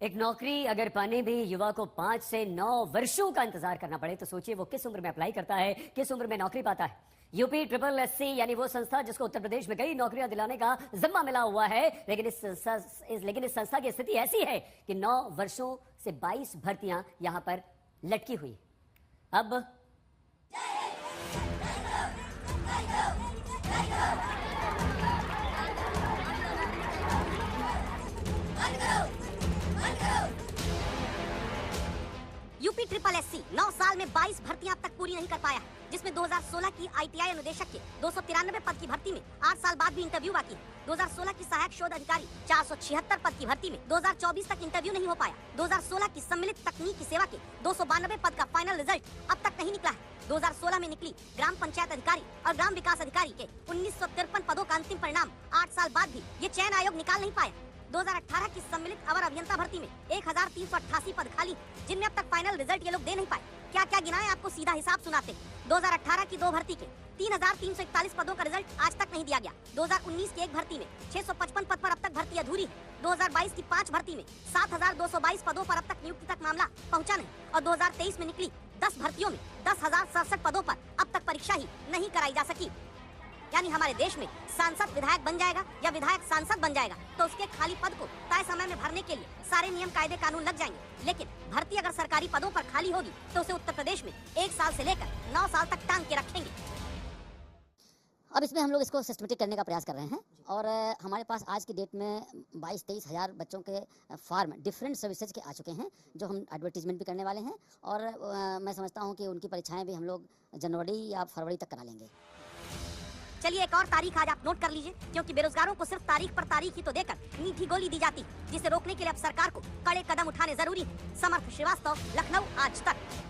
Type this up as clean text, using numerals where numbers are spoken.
एक नौकरी अगर पाने भी युवा को 5 से 9 वर्षों का इंतजार करना पड़े तो सोचिए वो किस उम्र में अप्लाई करता है, किस उम्र में नौकरी पाता है। यूपी ट्रिपल एससी यानी वो संस्था जिसको उत्तर प्रदेश में कई नौकरियां दिलाने का जिम्मा मिला हुआ है, लेकिन इस संस्था की स्थिति ऐसी है कि 9 वर्षों से 22 भर्तियां यहां पर लटकी हुई। अब यूपी ट्रिपल एससी 9 साल में 22 भर्तियां अब तक पूरी नहीं कर पाया है, जिसमें 2016 की आईटीआई अनुदेशक के 293 पद की भर्ती में 8 साल बाद भी इंटरव्यू बाकी है। 2016 की सहायक शोध अधिकारी 476 पद की भर्ती में 2024 तक इंटरव्यू नहीं हो पाया। 2016 की सम्मिलित तकनीकी सेवा के 292 पद का फाइनल रिजल्ट अब तक नहीं निकला है। 2016 में निकली ग्राम पंचायत अधिकारी और ग्राम विकास अधिकारी के 1953 पदों का अंतिम परिणाम 8 साल बाद भी ये चयन आयोग निकाल नहीं पाया। 2018 की सम्मिलित अवर अभियंता भर्ती में 1388 पद खाली, जिनमें अब तक फाइनल रिजल्ट ये लोग दे नहीं पाए। क्या क्या गिनाए आपको सीधा हिसाब सुनाते। 2018 की 2 भर्ती के 3341 पदों का रिजल्ट आज तक नहीं दिया गया। 2019 की एक भर्ती में 655 पद पर अब तक भर्ती अधूरी है। 2022 की 5 भर्ती में 7222 पदों पर अब तक नियुक्ति तक मामला पहुंचा नहीं, और 2023 में निकली 10 भर्तियों में 10,067 पदों पर अब तक परीक्षा ही नहीं कराई जा सकी। यानी हमारे देश में सांसद विधायक बन जाएगा या विधायक सांसद बन जाएगा तो उसके खाली पद को तय समय में भरने के लिए सारे नियम कायदे कानून लग जाएंगे, लेकिन भर्ती अगर सरकारी पदों पर खाली होगी तो उसे उत्तर प्रदेश में 1 साल से लेकर 9 साल तक टांग के रखेंगे। अब इसमें हम लोग इसको सिस्टमेटिक करने का प्रयास कर रहे हैं, और हमारे पास आज की डेट में 22-23 हज़ार बच्चों के फॉर्म डिफरेंट सर्विसेज के आ चुके हैं, जो हम एडवर्टीजमेंट भी करने वाले हैं, और मैं समझता हूं कि उनकी परीक्षाएं भी हम लोग जनवरी या फरवरी तक करा लेंगे। चलिए एक और तारीख आज आप नोट कर लीजिए, क्योंकि बेरोजगारों को सिर्फ तारीख पर तारीख ही तो देकर मीठी गोली दी जाती, जिसे रोकने के लिए अब सरकार को कड़े कदम उठाने जरूरी है। समर्थ श्रीवास्तव, लखनऊ, आज तक।